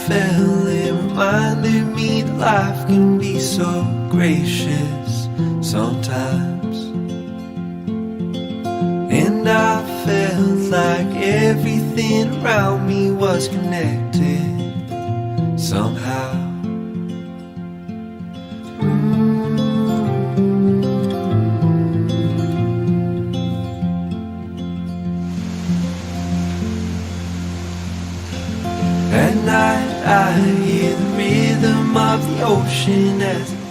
fell, it reminded me that life can be so gracious sometimes. And I felt like everything around me was connected somehow. At night I hear the rhythm of the ocean as it